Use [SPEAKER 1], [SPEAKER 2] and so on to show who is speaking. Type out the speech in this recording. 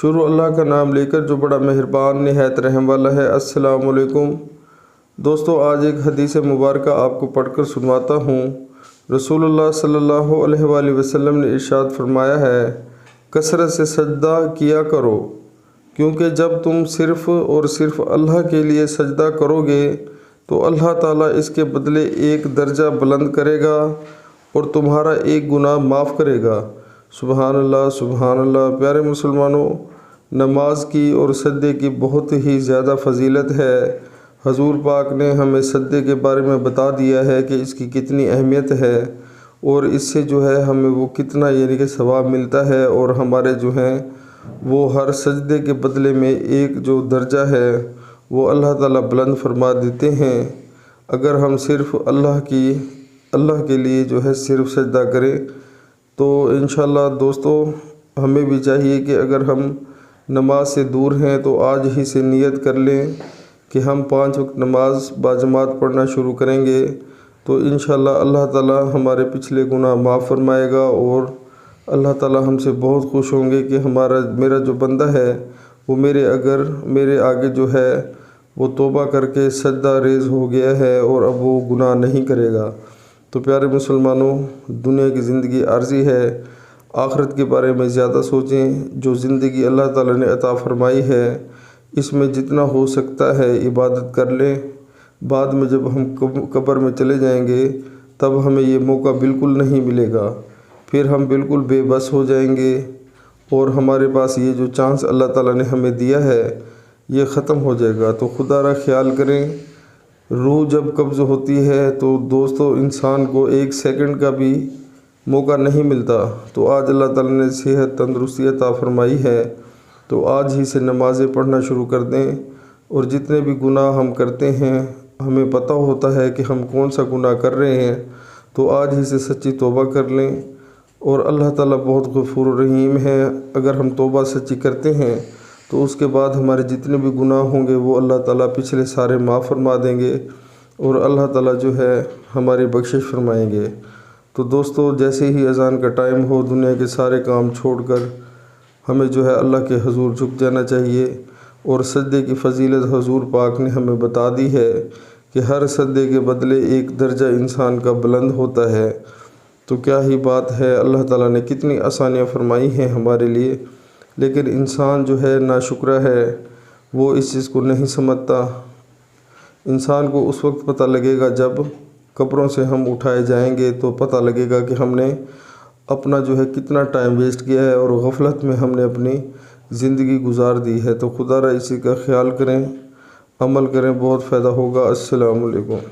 [SPEAKER 1] شروع اللہ کا نام لے کر جو بڑا مہربان نہایت رحم والا ہے۔ السلام علیکم دوستو، آج ایک حدیث مبارکہ آپ کو پڑھ کر سنواتا ہوں۔ رسول اللہ صلی اللہ علیہ وآلہ وسلم نے ارشاد فرمایا ہے، کثرت سے سجدہ کیا کرو، کیونکہ جب تم صرف اور صرف اللہ کے لیے سجدہ کرو گے تو اللہ تعالیٰ اس کے بدلے ایک درجہ بلند کرے گا اور تمہارا ایک گناہ معاف کرے گا۔ سبحان اللہ، سبحان اللہ۔ پیارے مسلمانوں، نماز کی اور سجدے کی بہت ہی زیادہ فضیلت ہے۔ حضور پاک نے ہمیں سجدے کے بارے میں بتا دیا ہے کہ اس کی کتنی اہمیت ہے اور اس سے ہمیں وہ کتنا کہ ثواب ملتا ہے، اور ہمارے وہ ہر سجدے کے بدلے میں ایک جو درجہ ہے وہ اللہ تعالیٰ بلند فرما دیتے ہیں۔ اگر ہم صرف اللہ کے لیے صرف سجدہ کریں تو انشاءاللہ دوستو ہمیں بھی چاہیے کہ اگر ہم نماز سے دور ہیں تو آج ہی سے نیت کر لیں کہ ہم 5 وقت نماز باجماعت پڑھنا شروع کریں گے تو انشاءاللہ اللہ تعالیٰ ہمارے پچھلے گناہ معاف فرمائے گا، اور اللہ تعالیٰ ہم سے بہت خوش ہوں گے کہ میرا جو بندہ ہے وہ میرے آگے وہ توبہ کر کے سجدہ ریز ہو گیا ہے اور اب وہ گناہ نہیں کرے گا۔ تو پیارے مسلمانوں، دنیا کی زندگی عارضی ہے، آخرت کے بارے میں زیادہ سوچیں۔ جو زندگی اللہ تعالیٰ نے عطا فرمائی ہے اس میں جتنا ہو سکتا ہے عبادت کر لیں۔ بعد میں جب ہم قبر میں چلے جائیں گے تب ہمیں یہ موقع بالکل نہیں ملے گا، پھر ہم بالکل بے بس ہو جائیں گے اور ہمارے پاس یہ جو چانس اللہ تعالیٰ نے ہمیں دیا ہے یہ ختم ہو جائے گا۔ تو خدا را خیال کریں، روح جب قبض ہوتی ہے تو دوستو انسان کو 1 سیکنڈ کا بھی موقع نہیں ملتا۔ تو آج اللہ تعالیٰ نے صحت تندرستی عطا فرمائی ہے تو آج ہی سے نمازیں پڑھنا شروع کر دیں، اور جتنے بھی گناہ ہم کرتے ہیں ہمیں پتہ ہوتا ہے کہ ہم کون سا گناہ کر رہے ہیں، تو آج ہی سے سچی توبہ کر لیں، اور اللہ تعالیٰ بہت غفور و رحیم ہے۔ اگر ہم توبہ سچی کرتے ہیں تو اس کے بعد ہمارے جتنے بھی گناہ ہوں گے وہ اللہ تعالیٰ پچھلے سارے معاف فرما دیں گے، اور اللہ تعالیٰ ہماری بخشش فرمائیں گے۔ تو دوستو جیسے ہی اذان کا ٹائم ہو دنیا کے سارے کام چھوڑ کر ہمیں اللہ کے حضور جھک جانا چاہیے، اور سجدے کی فضیلت حضور پاک نے ہمیں بتا دی ہے کہ ہر سجدے کے بدلے ایک درجہ انسان کا بلند ہوتا ہے۔ تو کیا ہی بات ہے، اللہ تعالیٰ نے کتنی آسانیاں فرمائی ہیں ہمارے لیے، لیکن انسان ناشکرہ ہے، وہ اس چیز کو نہیں سمجھتا۔ انسان کو اس وقت پتہ لگے گا جب قبروں سے ہم اٹھائے جائیں گے، تو پتہ لگے گا کہ ہم نے اپنا کتنا ٹائم ویسٹ کیا ہے اور غفلت میں ہم نے اپنی زندگی گزار دی ہے۔ تو خدا را اسی کا خیال کریں، عمل کریں، بہت فائدہ ہوگا۔ السلام علیکم۔